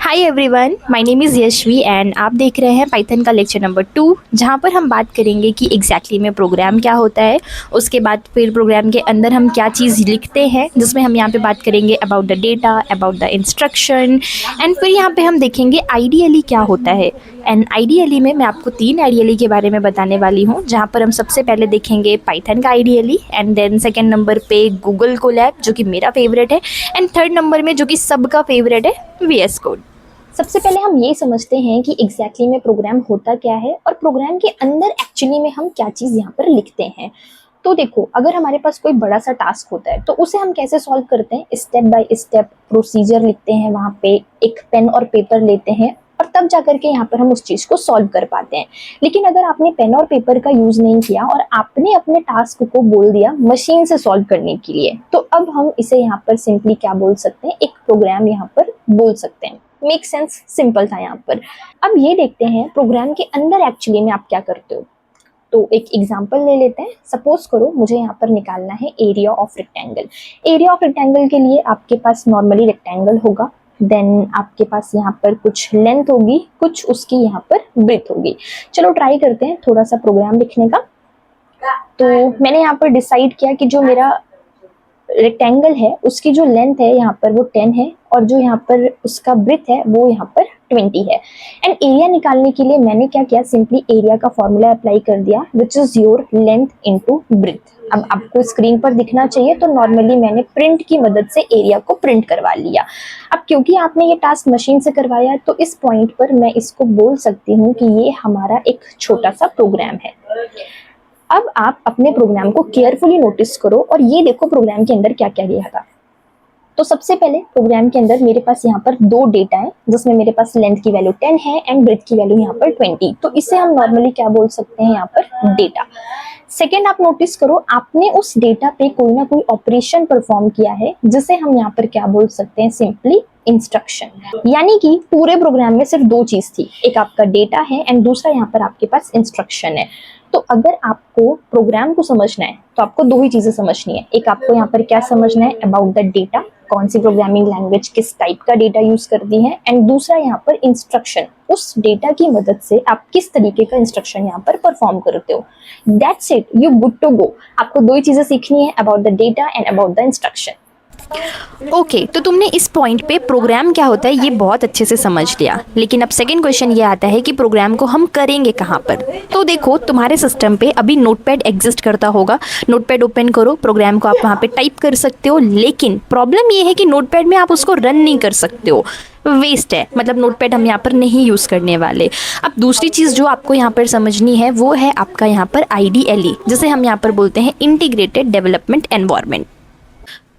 Hi everyone, my name is Yashvi and आप देख रहे हैं पाइथन का लेक्चर नंबर 2, जहां पर हम बात करेंगे कि एग्जैक्टली में प्रोग्राम क्या होता है। उसके बाद फिर प्रोग्राम के अंदर हम क्या चीज़ लिखते हैं, जिसमें हम यहाँ पे बात करेंगे about the data, about the instruction and फिर यहाँ पे हम देखेंगे आइडियली क्या होता है। एंड आइडियली में मैं आपको 3 आइडियली के बारे में बताने वाली हूँ, जहाँ पर हम सबसे पहले देखेंगे पाइथन का ideally and then second number पे गूगल कोलैब जो कि मेरा फेवरेट है एंड थर्ड नंबर में जो कि सबका फेवरेट है VS कोड। सबसे पहले हम ये समझते हैं कि एग्जैक्टली में प्रोग्राम होता क्या है और प्रोग्राम के अंदर एक्चुअली में हम क्या चीज़ यहाँ पर लिखते हैं। तो देखो, अगर हमारे पास कोई बड़ा सा टास्क होता है तो उसे हम कैसे सॉल्व करते हैं, स्टेप बाय स्टेप प्रोसीजर लिखते हैं, वहाँ पे एक पेन और पेपर लेते हैं और तब जाकर के यहाँ पर हम उस चीज़ को सॉल्व कर पाते हैं। लेकिन अगर आपने पेन और पेपर का यूज़ नहीं किया और आपने अपने टास्क को बोल दिया मशीन से सॉल्व करने के लिए, तो अब हम इसे यहाँ पर सिंपली क्या बोल सकते हैं, एक प्रोग्राम यहाँ पर बोल सकते हैं। मेक सेंस, सिंपल था यहाँ पर। अब ये देखते हैं प्रोग्राम के अंदर एक्चुअली में आप क्या करते हो। तो एक एग्जांपल ले लेते हैं। सपोज करो मुझे यहाँ पर निकालना है area of rectangle. Area of rectangle के लिए आपके पास नॉर्मली रेक्टेंगल होगा, देन आपके पास यहाँ पर कुछ लेंथ होगी, कुछ उसकी यहाँ पर ब्रेथ होगी। चलो ट्राई करते हैं थोड़ा सा प्रोग्राम लिखने का। तो मैंने यहाँ पर डिसाइड किया कि जो मेरा रेक्टेंगल है उसकी जो लेंथ है यहाँ पर वो 10 है और जो यहाँ पर उसका ब्रेथ है वो यहाँ पर 20 है। एंड एरिया निकालने के लिए मैंने क्या किया, सिंपली एरिया का फॉर्मूला अप्लाई कर दिया, which is your length into breadth. अब आपको स्क्रीन पर दिखना चाहिए, तो नॉर्मली मैंने प्रिंट की मदद से एरिया को प्रिंट करवा लिया। अब क्योंकि आपने ये टास्क मशीन से करवाया है तो इस पॉइंट पर मैं इसको बोल सकती हूँ कि ये हमारा एक छोटा सा प्रोग्राम है। अब आप अपने प्रोग्राम को केयरफुली नोटिस करो और ये देखो प्रोग्राम के अंदर क्या क्या दिया था। तो सबसे पहले प्रोग्राम के अंदर मेरे पास यहाँ पर दो डेटा है, जिसमें मेरे पास लेंथ की वैल्यू 10 है एंड ब्रेथ की वैल्यू यहाँ पर 20। तो इसे हम नॉर्मली क्या बोल सकते हैं, यहाँ पर डेटा। सेकेंड, आप नोटिस करो आपने उस डेटा पे कोई ना कोई ऑपरेशन परफॉर्म किया है, जिसे हम यहाँ पर क्या बोल सकते हैं, सिंपली इंस्ट्रक्शन। यानी कि पूरे प्रोग्राम में सिर्फ दो चीज थी, एक आपका डेटा है एंड दूसरा यहाँ पर आपके पास इंस्ट्रक्शन है। तो अगर आपको प्रोग्राम को समझना है तो आपको दो ही चीजें समझनी है। एक, आपको यहाँ पर क्या समझना है, अबाउट द डेटा, कौन सी प्रोग्रामिंग लैंग्वेज किस टाइप का डेटा यूज करती है, एंड दूसरा यहाँ पर इंस्ट्रक्शन, उस डेटा की मदद से आप किस तरीके का इंस्ट्रक्शन यहाँ पर परफॉर्म करते हो। That's it, you good to go. आपको दो ही चीजें सीखनी है, about the data and about the instruction. Okay, तो तुमने इस पॉइंट पे प्रोग्राम क्या होता है ये बहुत अच्छे से समझ लिया, लेकिन अब सेकंड क्वेश्चन ये आता है कि प्रोग्राम को हम करेंगे कहाँ पर। तो देखो, तुम्हारे सिस्टम पे अभी नोटपैड एग्जिस्ट करता होगा, नोटपैड ओपन करो, प्रोग्राम को आप वहाँ पे टाइप कर सकते हो। लेकिन प्रॉब्लम ये है कि नोटपैड में आप उसको रन नहीं कर सकते हो, वेस्ट है, मतलब नोटपैड हम यहाँ पर नहीं यूज़ करने वाले। अब दूसरी चीज़ जो आपको यहाँ पर समझनी है वो है आपका यहाँ पर IDLE, जिसे हम यहाँ पर बोलते हैं इंटीग्रेटेड डेवलपमेंट एनवायरनमेंट।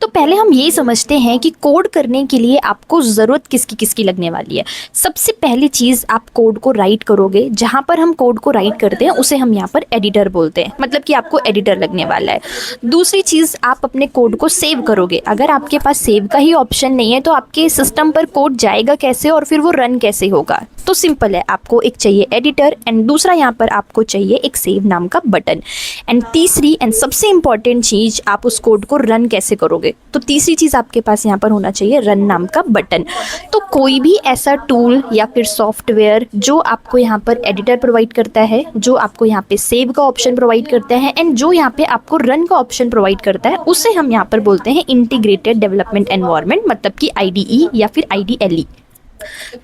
तो पहले हम ये समझते हैं कि कोड करने के लिए आपको ज़रूरत किसकी किसकी लगने वाली है। सबसे पहली चीज़, आप कोड को राइट करोगे, जहाँ पर हम कोड को राइट करते हैं उसे हम यहाँ पर एडिटर बोलते हैं, मतलब कि आपको एडिटर लगने वाला है। दूसरी चीज़, आप अपने कोड को सेव करोगे। अगर आपके पास सेव का ही ऑप्शन नहीं है तो आपके सिस्टम पर कोड जाएगा कैसे और फिर वो रन कैसे होगा। तो सिंपल है, आपको एक चाहिए एडिटर एंड दूसरा यहाँ पर आपको चाहिए एक सेव नाम का बटन। एंड तीसरी एंड सबसे इंपॉर्टेंट चीज़, आप उस कोड को रन कैसे करोगे। तो तीसरी चीज़ आपके पास यहाँ पर होना चाहिए रन नाम का बटन। तो कोई भी ऐसा टूल या फिर सॉफ्टवेयर जो आपको यहाँ पर एडिटर प्रोवाइड करता है, जो आपको यहाँ पे सेव का ऑप्शन प्रोवाइड करता है एंड जो यहाँ पे आपको रन का ऑप्शन प्रोवाइड करता है, उसे हम यहाँ पर बोलते हैं इंटीग्रेटेड डेवलपमेंट एनवायरनमेंट, मतलब कि IDE या फिर IDLE।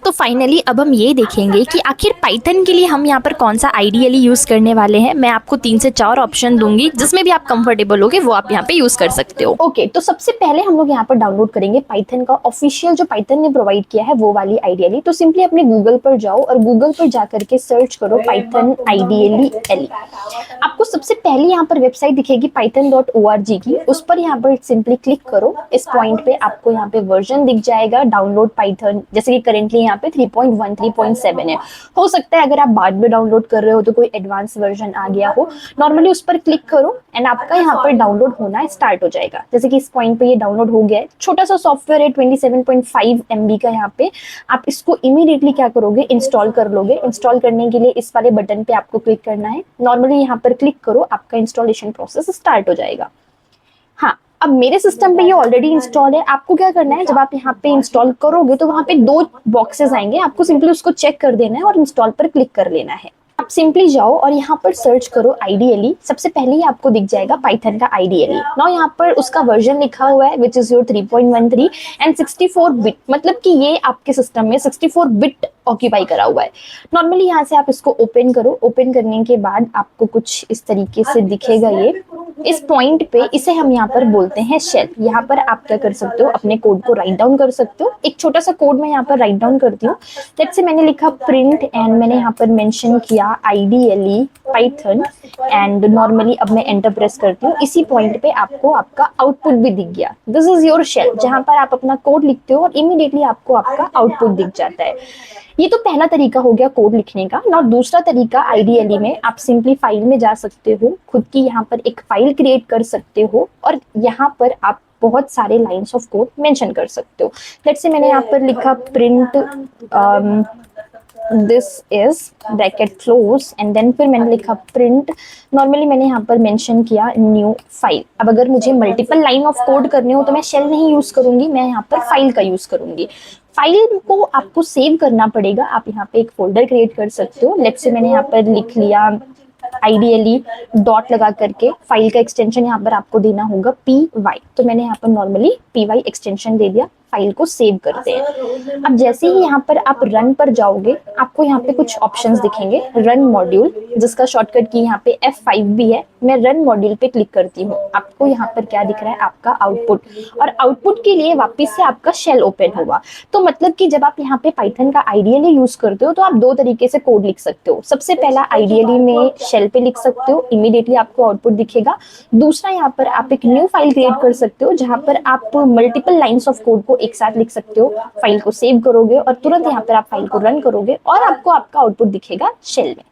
तो फाइनली अब हम ये देखेंगे कि आखिर पाइथन के लिए हम यहाँ पर कौन सा IDLE यूज़ करने वाले हैं। मैं आपको 3 से 4 ऑप्शन दूंगी, जिसमें भी आप कंफर्टेबल होगे वो आप यहाँ पे यूज़ कर सकते हो। ओके, तो सबसे पहले हम लोग यहाँ पर डाउनलोड करेंगे पाइथन का ऑफिशियल, जो पाइथन ने प्रोवाइड किया है वो वाली IDLE। तो सिंपली अपने गूगल पर जाओ और गूगल पर जाकर के सर्च करो पाइथन IDLE। आपको सबसे पहले यहाँ पर वेबसाइट दिखेगी python.org की, उस पर यहाँ पर सिंपली क्लिक करो। इस पॉइंट पे आपको यहाँ पे वर्जन दिख जाएगा, डाउनलोड पाइथन, जैसे कि करेंटली यहाँ पे 3.1 3.7 है। हो सकता है अगर आप बाद में डाउनलोड कर रहे हो तो कोई एडवांस वर्जन आ गया हो। नॉर्मली उस पर क्लिक करो एंड आपका यहाँ पर डाउनलोड होना स्टार्ट हो जाएगा। जैसे कि इस पॉइंट पे ये डाउनलोड हो गया है। छोटा सा सॉफ्टवेयर है, 27.5 MB का। यहाँ पे आप इसको इमीडिएटली क्या करोगे, इंस्टॉल कर लोगे। इंस्टॉल करने के लिए इस वाले बटन पे आपको क्लिक करना है। नॉर्मली यहाँ पर क्लिक करो, आपका इंस्टॉलेशन प्रोसेस स्टार्ट हो जाएगा। हाँ, अब मेरे सिस्टम पे ये ऑलरेडी इंस्टॉल है। आपको क्या करना है, जब आप यहाँ पे इंस्टॉल करोगे तो वहाँ पे 2 बॉक्सेस आएंगे, आपको सिंपली उसको चेक कर देना है और इंस्टॉल पर क्लिक कर लेना है। आप सिंपली जाओ और यहाँ पर सर्च करो आइडियली। सबसे पहले ही आपको दिख जाएगा पाइथन का आइडियली। नाउ यहाँ पर उसका वर्जन लिखा हुआ है which is your 3.13 and 64 bit, मतलब कि ये आपके सिस्टम में 64 बिट ऑक्यूपाई करा हुआ है। नॉर्मली यहाँ से आप इसको ओपन करो। ओपन करने के बाद आपको कुछ इस तरीके से दिखेगा ये। इस पॉइंट पे इसे हम यहाँ पर बोलते हैं शेल। यहाँ पर आप क्या कर सकते हो, अपने कोड को राइट डाउन कर सकते हो। एक छोटा सा कोड मैं यहाँ पर राइट डाउन करती हूँ। लेट्स से मैंने लिखा प्रिंट एंड मैंने यहाँ पर मेंशन किया आइडियली पाइथन एंड नॉर्मली अब मैं एंटर प्रेस करती हूँ। इसी पॉइंट पे आपको आपका आउटपुट भी दिख गया। दिस इज योर शेल, जहाँ पर आप अपना कोड लिखते हो और इमीडिएटली आपको आपका आउटपुट दिख जाता है। ये तो पहला तरीका हो गया कोड लिखने का। ना दूसरा तरीका आइडियली में आप सिंपली फाइल में जा सकते हो, खुद की यहाँ पर एक फाइल क्रिएट कर सकते हो और यहाँ पर आप बहुत सारे लाइंस ऑफ कोड मेंशन कर सकते हो। लेट्स से मैंने यहाँ पर लिखा print this is bracket close and then फिर मैंने लिखा प्रिंट। नॉर्मली मैंने यहाँ पर मेंशन किया न्यू फाइल। अब अगर मुझे मल्टीपल लाइन ऑफ कोड करने हो तो मैं शेल नहीं यूज करूंगी, मैं यहाँ पर फाइल का यूज करूंगी। फाइल को आपको सेव करना पड़ेगा। आप यहाँ पे एक फोल्डर क्रिएट कर सकते हो। लेट्स से मैंने यहाँ पर लिख लिया आइडियली डॉट लगा करके। फाइल का एक्सटेंशन यहाँ पर आपको देना होगा py। तो मैंने यहाँ पर नॉर्मली py एक्सटेंशन दे दिया। फाइल को सेव करते हैं। अब जैसे ही यहाँ पर आप रन पर जाओगे आपको यहाँ पे कुछ ऑप्शंस दिखेंगे। रन मॉड्यूल, जिसका शॉर्टकट की यहाँ पे F5 भी है। मैं रन मॉड्यूल पे क्लिक करती हूँ। आपको यहाँ पर क्या दिख रहा है, आपका आउटपुट। और आउटपुट के लिए वापस से आपका शेल ओपन होगा। तो मतलब कि जब आप यहाँ पे पाइथन का आइडियली यूज करते हो तो आप 2 तरीके से कोड लिख सकते हो। सबसे पहला आइडियली में शेल पे लिख सकते हो, इमीडिएटली आपको आउटपुट दिखेगा। दूसरा यहाँ पर आप एक न्यू फाइल क्रिएट कर सकते हो जहां पर आप मल्टीपल लाइंस ऑफ कोड को एक साथ लिख सकते हो। फाइल को सेव करोगे और तुरंत यहाँ पर आप फाइल को रन करोगे और आपको आपका आउटपुट दिखेगा शेल में।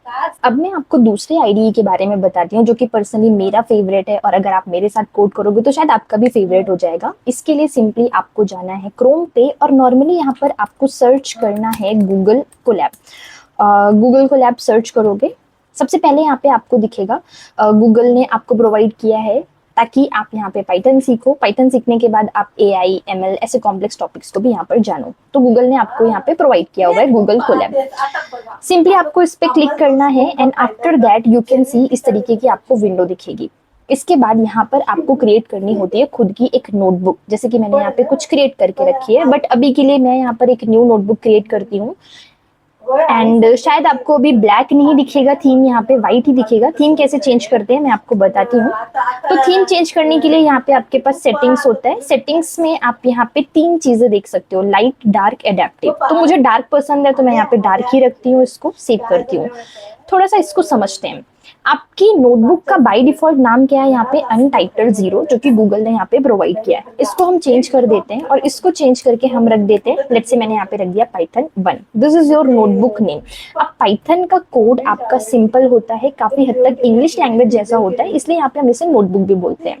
अब मैं आपको दूसरे आईडीई के बारे में बताती हूँ जो कि पर्सनली मेरा फेवरेट है और अगर आप मेरे साथ कोड करोगे तो शायद आपका भी फेवरेट हो जाएगा। इसके लिए सिंपली आपको जाना है क्रोम पे और नॉर्मली यहाँ पर आपको सर्च करना है Google Colab. Google Colab search करोगे, सबसे पहले यहाँ पे आपको दिखेगा गूगल ने आपको प्रोवाइड किया है ताकि आप यहाँ पे पाइथन सीखो। पाइथन सीखने के बाद आप AI, ML ऐसे कॉम्प्लेक्स टॉपिक्स को भी यहाँ पर जानो। तो गूगल ने आपको यहाँ पे प्रोवाइड किया हुआ है गूगल कोलैब। सिंपली आपको इस पे क्लिक करना है and after that you can see इस तरीके की आपको विंडो दिखेगी। इसके बाद यहाँ पर आपको क्रिएट करनी होती है खुद की एक नोटबुक। जैसे कि मैंने यहाँ पे कुछ क्रिएट करके रखी है, बट अभी के लिए मैं यहाँ पर एक न्यू नोटबुक क्रिएट करती हूँ। एंड शायद आपको अभी ब्लैक नहीं दिखेगा, थीम यहाँ पे व्हाइट ही दिखेगा। थीम कैसे चेंज करते हैं मैं आपको बताती हूँ। तो थीम चेंज करने के लिए यहाँ पे आपके पास सेटिंग्स होता है। सेटिंग्स में आप यहाँ पे 3 चीजें देख सकते हो, लाइट, डार्क, एडेप्टिव। तो मुझे डार्क पसंद है तो मैं यहाँ पे डार्क ही रखती हूँ, इसको सेव करती हूँ। थोड़ा सा इसको समझते हैं। आपकी नोटबुक का बाय डिफॉल्ट नाम क्या है यहाँ पे, अनटाइटल्ड 0, जो कि गूगल ने यहाँ पे प्रोवाइड किया है। इसको हम चेंज कर देते हैं और इसको चेंज करके हम रख देते हैं, लेट्स से मैंने यहाँ पे रख दिया Python 1। This is your notebook name. अब पाइथन का कोड आपका सिंपल होता है, काफी हद तक इंग्लिश लैंग्वेज जैसा होता है, इसलिए यहाँ पे हम इसे नोटबुक भी बोलते हैं।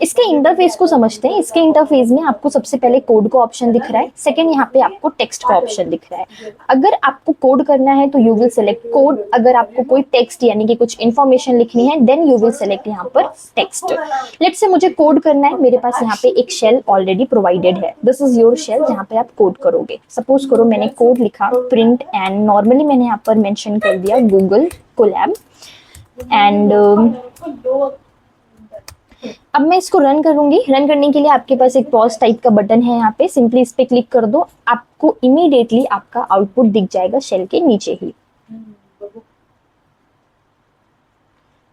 इसके इंटरफेस को समझते हैं। इसके इंटरफेस में आपको सबसे पहले कोड का ऑप्शन दिख रहा है, सेकंड यहाँ पे आपको टेक्स्ट का ऑप्शन दिख रहा है। अगर आपको कोड करना है तो यू विल सेलेक्ट कोड। अगर आपको कोई टेक्स्ट यानी कि कुछ इन्फॉर्मेशन लिखनी है देन यू विल सेलेक्ट यहाँ पर टेक्स्ट। लेट्स से मुझे कोड करना है, मेरे पास यहाँ पे एक शेल ऑलरेडी प्रोवाइडेड है। दिस इज योर शेल जहाँ पे आप कोड करोगे। सपोज करो मैंने कोड लिखा प्रिंट एंड नॉर्मली मैंने यहाँ पर मेंशन कर दिया गूगल कोलैब एंड अब मैं इसको रन करूंगी। रन करने के लिए आपके पास एक पॉज टाइप का बटन है यहाँ पे, सिंपली इस पे क्लिक कर दो। आपको इमीडिएटली आपका आउटपुट दिख जाएगा शेल के नीचे ही।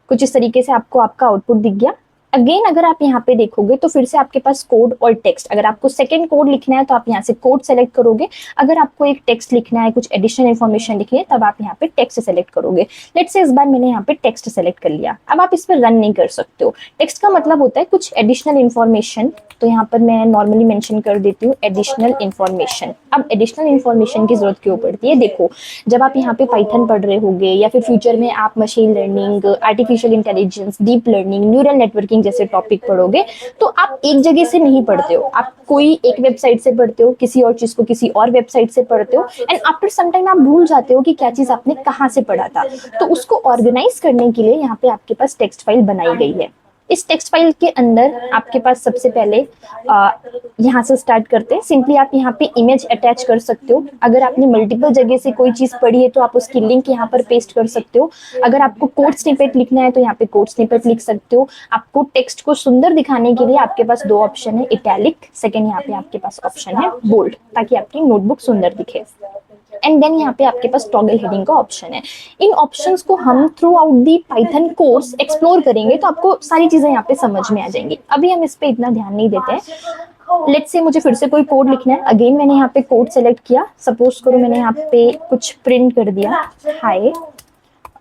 कुछ इस तरीके से आपको आपका आउटपुट दिख गया। अगेन अगर आप यहाँ पे देखोगे तो फिर से आपके पास कोड और टेक्स्ट। अगर आपको सेकंड कोड लिखना है तो आप यहाँ से कोड सेलेक्ट करोगे। अगर आपको एक टेक्स्ट लिखना है, कुछ एडिशनल इन्फॉर्मेशन लिखनी है, तब आप यहाँ पे टेक्स्ट सेलेक्ट करोगे। लेट्स से इस बार मैंने यहाँ पे टेक्स्ट सेलेक्ट कर लिया। अब आप इस पर रन नहीं कर सकते हो। टेक्स्ट का मतलब होता है कुछ एडिशनल इन्फॉर्मेशन, तो यहाँ पर मैं नॉर्मली मेंशन कर देती हूँ एडिशनल इन्फॉर्मेशन। अब एडिशनल इन्फॉर्मेशन की जरूरत क्यों पड़ती है, देखो जब आप यहाँ पे पाइथन पढ़ रहे होगे या फिर फ्यूचर में आप machine learning, artificial intelligence, deep learning, neural networking जैसे टॉपिक पढ़ोगे तो आप एक जगह से नहीं पढ़ते हो। आप कोई एक वेबसाइट से पढ़ते हो, किसी और चीज को किसी और वेबसाइट से पढ़ते हो एंड आफ्टर सम टाइम आप भूल जाते हो कि क्या चीज आपने कहाँ से पढ़ा था। तो उसको ऑर्गेनाइज करने के लिए यहाँ पे आपके पास टेक्स्ट फाइल बनाई गई है। इस टेक्स्ट फाइल के अंदर आपके पास सबसे पहले यहाँ से स्टार्ट करते हैं। सिंपली आप यहाँ पे इमेज अटैच कर सकते हो। अगर आपने मल्टीपल जगह से कोई चीज़ पढ़ी है तो आप उसकी लिंक यहाँ पर पेस्ट कर सकते हो। अगर आपको कोड स्निपेट लिखना है तो यहाँ पे कोड स्निपेट लिख सकते हो। आपको टेक्स्ट को सुंदर दिखाने के लिए आपके पास दो ऑप्शन है, इटैलिक, सेकेंड यहाँ पे आपके पास ऑप्शन है बोल्ड, ताकि आपकी नोटबुक सुंदर दिखे। एंड देन यहाँ पे आपके पास टॉगल हेडिंग का ऑप्शन है। इन ऑप्शंस को हम through out the Python course explore करेंगे तो आपको सारी चीजें यहाँ पे समझ में आ जाएंगी। अभी हम इस पे इतना ध्यान नहीं देते हैं। लेट्स से मुझे फिर से कोई कोड लिखना है। अगेन मैंने यहाँ पे कोड सेलेक्ट किया। सपोज करो मैंने यहाँ पे कुछ प्रिंट कर दिया, hi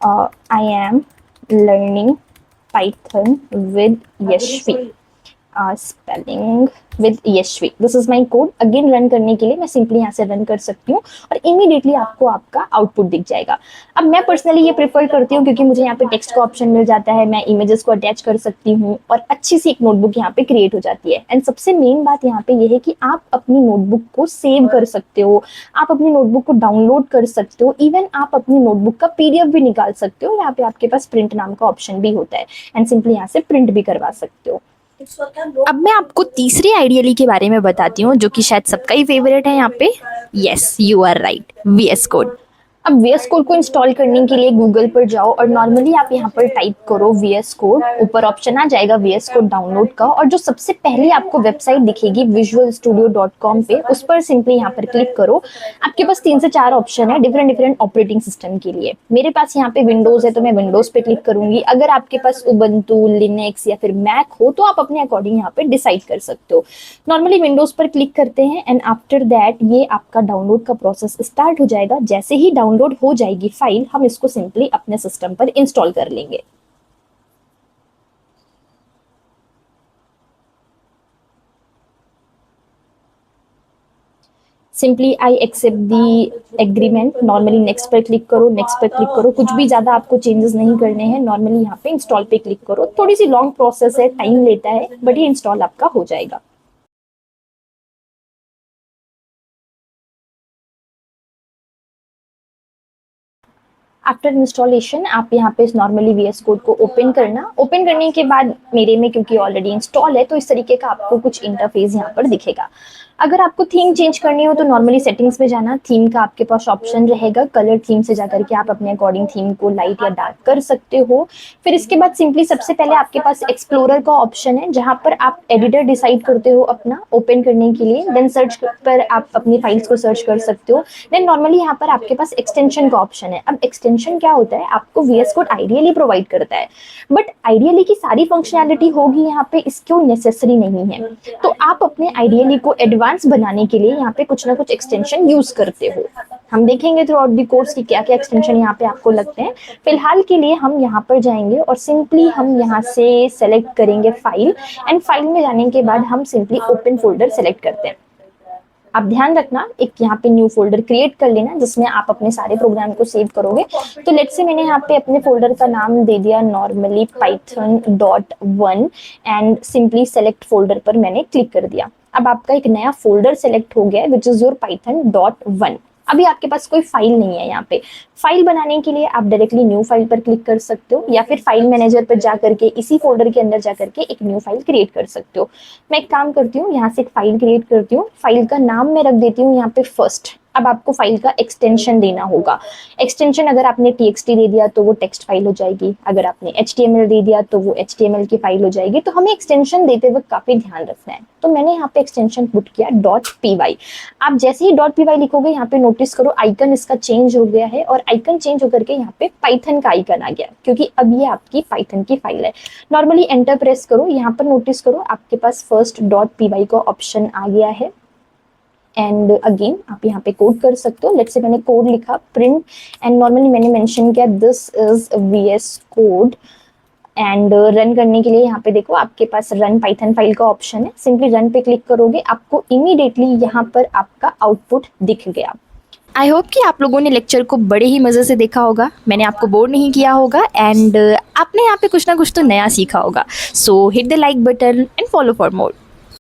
I am learning Python with Yashvi, spelling with Yashvi, this is my code. Again run करने के लिए मैं सिंपली यहाँ से रन कर सकती हूँ और इमीडिएटली आपको आपका आउटपुट दिख जाएगा। अब मैं पर्सनली ये प्रेफर करती हूँ क्योंकि मुझे यहाँ पे टेक्स्ट का ऑप्शन मिल जाता है, मैं इमेजेस को अटैच कर सकती हूँ और अच्छी सी एक नोटबुक यहाँ पे क्रिएट हो जाती है। एंड सबसे मेन बात यहाँ पे ये है कि आप अपनी नोटबुक को सेव कर सकते हो, आप अपनी नोटबुक को डाउनलोड कर सकते हो, इवन आप अपनी नोटबुक का PDF भी निकाल सकते हो। यहाँ पे आपके पास प्रिंट नाम का ऑप्शन भी होता है एंड सिंपली यहाँ से प्रिंट भी करवा सकते हो। अब मैं आपको तीसरी आइडियली के बारे में बताती हूँ जो कि शायद सबका ही फेवरेट है यहाँ पे। Yes, you are right, VS code. अब VS कोड को इंस्टॉल करने के लिए गूगल पर जाओ और नॉर्मली आप यहाँ पर टाइप करो VS कोड, ऊपर ऑप्शन आ जाएगा VS कोड डाउनलोड का, और जो सबसे पहले आपको वेबसाइट दिखेगी visualstudio.com पे, उस पर सिंपली यहाँ पर क्लिक करो। आपके पास 3 से 4 ऑप्शन है डिफरेंट ऑपरेटिंग सिस्टम के लिए। मेरे पास यहाँ पे विंडोज है तो मैं विंडोज पे क्लिक करूंगी। अगर आपके पास उबंटू, लिनक्स या फिर मैक हो तो आप अपने अकॉर्डिंग यहाँ पे डिसाइड कर सकते हो। नॉर्मली विंडोज पर क्लिक करते हैं एंड आफ्टर दैट ये आपका डाउनलोड का प्रोसेस स्टार्ट हो जाएगा। जैसे ही डाउनलोड हो जाएगी फाइल, हम इसको सिंपली अपने सिस्टम पर इंस्टॉल कर लेंगे। Simply I accept the agreement, normally next पर क्लिक करो, नेक्स्ट पर क्लिक करो। कुछ भी ज्यादा आपको चेंजेस नहीं करने हैं। नॉर्मली यहाँ पे इंस्टॉल पे क्लिक करो। थोड़ी सी लॉन्ग प्रोसेस है, टाइम लेता है, बट ये इंस्टॉल आपका हो जाएगा। आफ्टर इंस्टॉलेशन आप यहाँ पे नॉर्मली VS कोड को ओपन करना। ओपन करने के बाद मेरे में क्योंकि ऑलरेडी इंस्टॉल है तो इस तरीके का आपको कुछ इंटरफेस यहाँ पर दिखेगा। अगर आपको थीम चेंज करनी हो तो नॉर्मली सेटिंग्स में जाना, थीम का आपके पास ऑप्शन रहेगा। कलर थीम से जाकर के आप अपने अकॉर्डिंग थीम को लाइट या डार्क कर सकते हो। फिर इसके बाद सिंपली सबसे पहले आपके पास एक्सप्लोरर का ऑप्शन है जहाँ पर आप एडिटर डिसाइड करते हो अपना ओपन करने के लिए। देन सर्च पर आप अपनी फाइल्स को सर्च कर सकते हो। देन नॉर्मली यहाँ पर आपके पास एक्सटेंशन का ऑप्शन है। अब एक्सटेंशन क्या होता है, आपको VS कोड आइडियली प्रोवाइड करता है, बट आइडियली की सारी फंक्शनैलिटी होगी यहाँ पे, इसको नेसेसरी नहीं है। तो आप अपने आइडियली को एडवांस बनाने के लिए यहाँ पे कुछ ना कुछ एक्सटेंशन यूज करते हो। हम देखेंगे थ्रू आउट द कोर्स की क्या क्या एक्सटेंशन यहाँ पे आपको लगते हैं। फिलहाल के लिए हम यहाँ पर जाएंगे और सिंपली हम यहाँ से सेलेक्ट करेंगे फाइल, एंड फाइल में जाने के बाद हम सिंपली ओपन फोल्डर सेलेक्ट करते हैं। आप ध्यान रखना, एक यहाँ पे न्यू फोल्डर क्रिएट कर लेना जिसमें आप अपने सारे प्रोग्राम को सेव करोगे। तो लेट्स से मैंने यहाँ पे अपने फोल्डर का नाम दे दिया normally python.1 and simply select folder पर मैंने क्लिक कर दिया। अब आपका एक नया फोल्डर सेलेक्ट हो गया विच इज योर python.1। अभी आपके पास कोई फाइल नहीं है। यहाँ पे फाइल बनाने के लिए आप डायरेक्टली न्यू फाइल पर क्लिक कर सकते हो या फिर फाइल मैनेजर पर जाकर के इसी फोल्डर के अंदर जाकर के एक न्यू फाइल क्रिएट कर सकते हो। मैं एक काम करती हूँ, यहाँ से एक फाइल क्रिएट करती हूँ। फाइल का नाम मैं रख देती हूँ यहाँ पे फर्स्ट। अब आपको फाइल का एक्सटेंशन देना होगा। एक्सटेंशन अगर आपने TXT दे दिया तो वो टेक्स्ट फाइल हो जाएगी, अगर आपने HTML दे दिया तो वो HTML की फाइल हो जाएगी। तो हमें एक्सटेंशन देते वक्त काफी ध्यान रखना है। तो मैंने यहाँ पे एक्सटेंशन पुट किया .py। आप जैसे ही .py लिखोगे यहाँ पे नोटिस करो आइकन इसका चेंज हो गया है, और आइकन चेंज होकर के यहाँ पे पाइथन का आइकन आ गया क्योंकि अब ये आपकी पाइथन की फाइल है। नॉर्मली एंटर प्रेस करो, यहाँ पर नोटिस करो आपके पास फर्स्ट .py का ऑप्शन आ गया है। एंड अगेन आप यहाँ पे कोड कर सकते हो। लेट्स से मैंने कोड लिखा प्रिंट एंड नॉर्मली मैंने मेंशन किया this is VS code and run करने के लिए यहाँ पे देखो आपके पास रन पाइथन फाइल का ऑप्शन है। सिंपली रन पे क्लिक करोगे, आपको इमीडिएटली यहाँ पर आपका आउटपुट दिख गया। आई होप कि आप लोगों ने लेक्चर को बड़े ही मज़े से देखा होगा, मैंने आपको बोर नहीं किया होगा एंड आपने यहाँ पे कुछ ना कुछ तो नया सीखा होगा। सो hit the like button and follow for more.